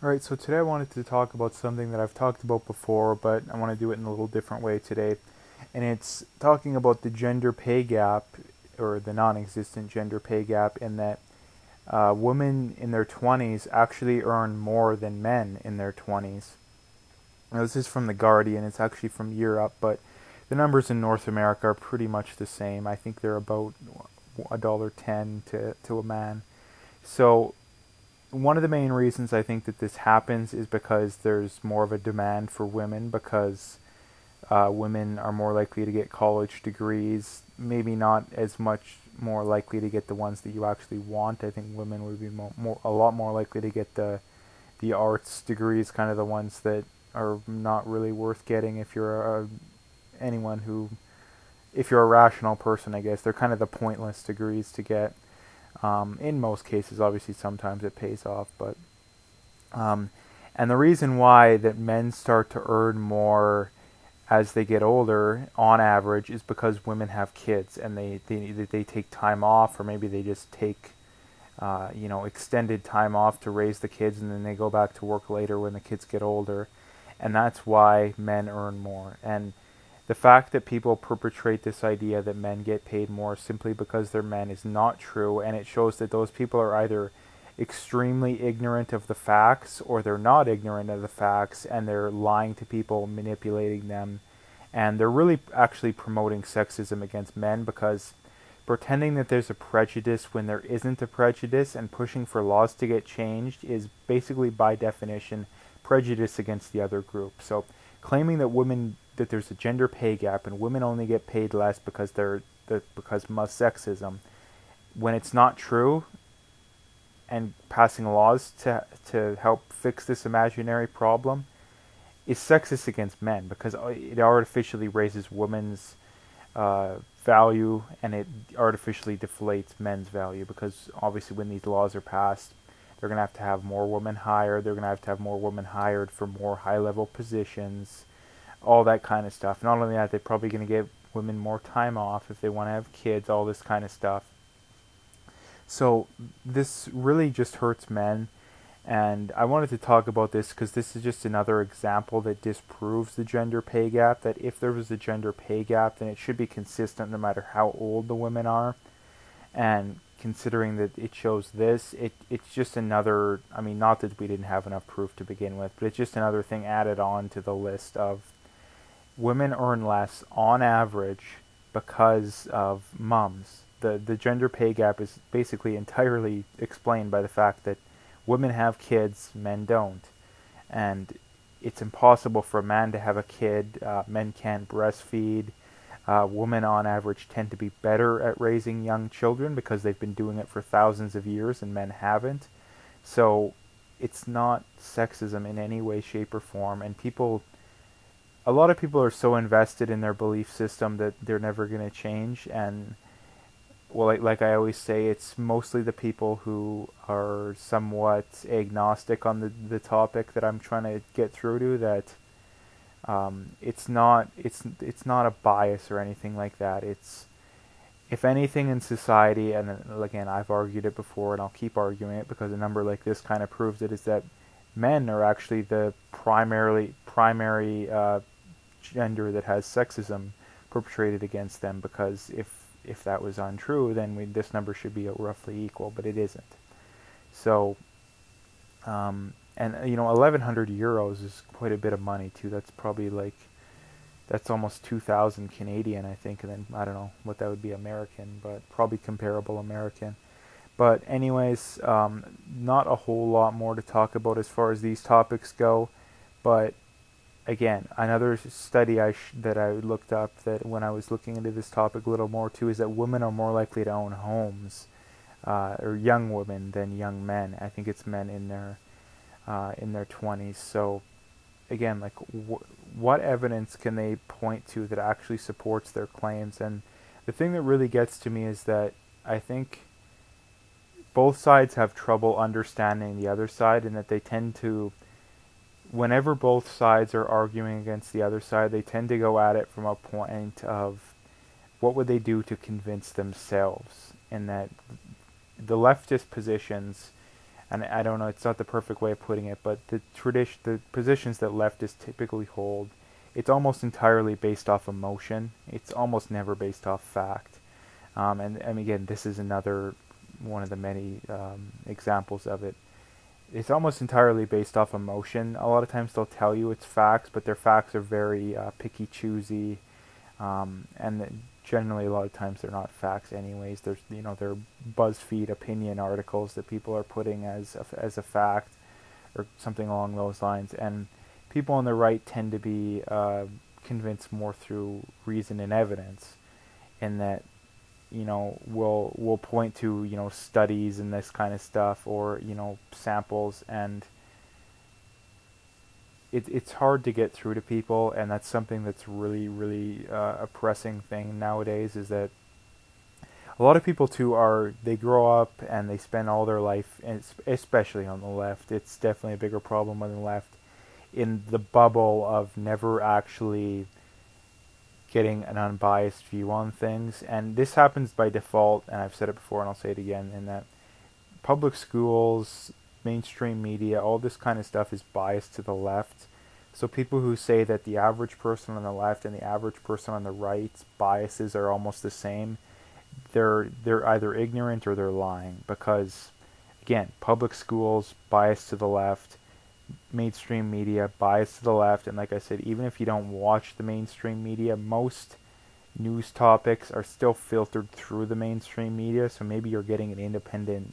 Alright, so today I wanted to talk about something that I've talked about before, but I want to do it in a little different way today. And it's talking about the gender pay gap, or the non existent gender pay gap, in that women in their 20s actually earn more than men in their 20s. Now, this is from The Guardian, it's actually from Europe, but the numbers in North America are pretty much the same. I think they're about $1.10 to a man. So one of the main reasons I think that this happens is because there's more of a demand for women because women are more likely to get college degrees, maybe not as much more likely to get the ones that you actually want. I think women would be a lot more likely to get the arts degrees, kind of the ones that are not really worth getting if you're anyone who, if you're a rational person, I guess. They're kind of the pointless degrees to get. In most cases, obviously, sometimes it pays off, but and the reason why that men start to earn more as they get older, on average, is because women have kids and they take time off, or maybe they just take extended time off to raise the kids, and then they go back to work later when the kids get older, and that's why men earn more. And the fact that people perpetrate this idea that men get paid more simply because they're men is not true, and it shows that those people are either extremely ignorant of the facts or they're not ignorant of the facts and they're lying to people, manipulating them, and they're really actually promoting sexism against men because pretending that there's a prejudice when there isn't a prejudice and pushing for laws to get changed is basically by definition prejudice against the other group. So claiming that there's a gender pay gap and women only get paid less because because of sexism, when it's not true, and passing laws to help fix this imaginary problem is sexist against men because it artificially raises women's value, and it artificially deflates men's value because obviously when these laws are passed, they're going to have more women hired. They're going to have more women hired for more high-level positions, all that kind of stuff. Not only that, they're probably going to give women more time off if they want to have kids, all this kind of stuff. So this really just hurts men, and I wanted to talk about this because this is just another example that disproves the gender pay gap, that if there was a gender pay gap, then it should be consistent no matter how old the women are. And considering that it shows this, it's just another, I mean, not that we didn't have enough proof to begin with, but it's just another thing added on to the list of women earn less on average because of mums. The gender pay gap is basically entirely explained by the fact that women have kids, men don't. And it's impossible for a man to have a kid. Men can't breastfeed. Women on average tend to be better at raising young children because they've been doing it for thousands of years and men haven't. So it's not sexism in any way, shape, or form. And a lot of people are so invested in their belief system that they're never going to change. And well, like I always say, it's mostly the people who are somewhat agnostic on the topic that I'm trying to get through to, that it's not a bias or anything like that. It's, if anything in society, and again I've argued it before and I'll keep arguing it because a number like this kind of proves it, is that men are actually the primary gender that has sexism perpetrated against them, because if that was untrue, then this number should be roughly equal, but it isn't. So, and 1,100 euros is quite a bit of money too. That's probably that's almost 2,000 Canadian, I think, and then I don't know what that would be American, but probably comparable American. But anyways, not a whole lot more to talk about as far as these topics go, but again, another study that I looked up, that when I was looking into this topic a little more too, is that women are more likely to own homes, or young women, than young men. I think it's men in their 20s. So again, what evidence can they point to that actually supports their claims? And the thing that really gets to me is that I think both sides have trouble understanding the other side, and that they tend to, whenever both sides are arguing against the other side, they tend to go at it from a point of what would they do to convince themselves, and that the leftist positions and I don't know, it's not the perfect way of putting it, but the positions that leftists typically hold, it's almost entirely based off emotion. It's almost never based off fact. And again, this is another one of the many examples of it. It's almost entirely based off emotion. A lot of times they'll tell you it's facts, but their facts are very picky, choosy, and generally a lot of times they're not facts anyways. They're BuzzFeed opinion articles that people are putting as a fact or something along those lines. And people on the right tend to be convinced more through reason and evidence, in that we'll point to studies and this kind of stuff, or samples, and it's hard to get through to people, and that's something that's really, really a pressing thing nowadays, is that a lot of people too they grow up and they spend all their life, and especially on the left, it's definitely a bigger problem on the left, in the bubble of never actually getting an unbiased view on things. And this happens by default, and I've said it before and I'll say it again, in that public schools, mainstream media, all this kind of stuff is biased to the left. So people who say that the average person on the left and the average person on the right's biases are almost the same, they're either ignorant or they're lying, because again, public schools biased to the left, mainstream media biased to the left, and like I said, even if you don't watch the mainstream media, most news topics are still filtered through the mainstream media. So maybe you're getting an independent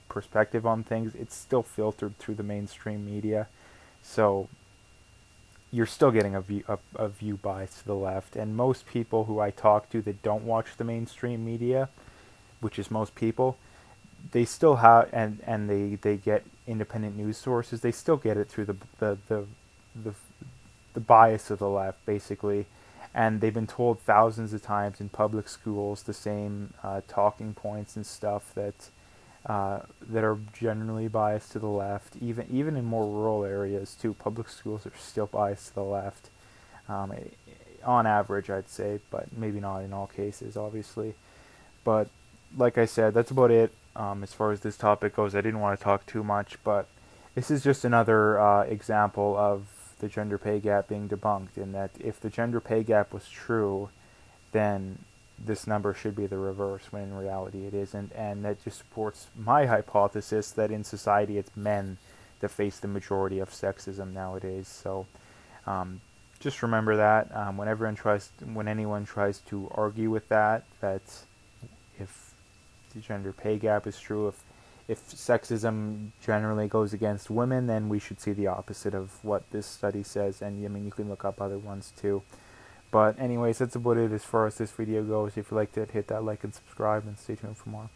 perspective on things, it's still filtered through the mainstream media. So you're still getting a view bias to the left. And most people who I talk to that don't watch the mainstream media, which is most people, they still have, and they get independent news sources, they still get it through the bias of the left, basically. And they've been told thousands of times in public schools the same talking points and stuff that are generally biased to the left. Even in more rural areas too, public schools are still biased to the left, on average, I'd say, but maybe not in all cases, obviously. But like I said, that's about it as far as this topic goes. I didn't want to talk too much, but this is just another example of the gender pay gap being debunked, in that if the gender pay gap was true, then this number should be the reverse, when in reality it isn't. And that just supports my hypothesis that in society it's men that face the majority of sexism nowadays. So just remember that when anyone tries to argue with that if the gender pay gap is true, if sexism generally goes against women, then we should see the opposite of what this study says. And I mean, you can look up other ones too. But anyways, that's about it as far as this video goes. If you liked it, hit that like and subscribe, and stay tuned for more.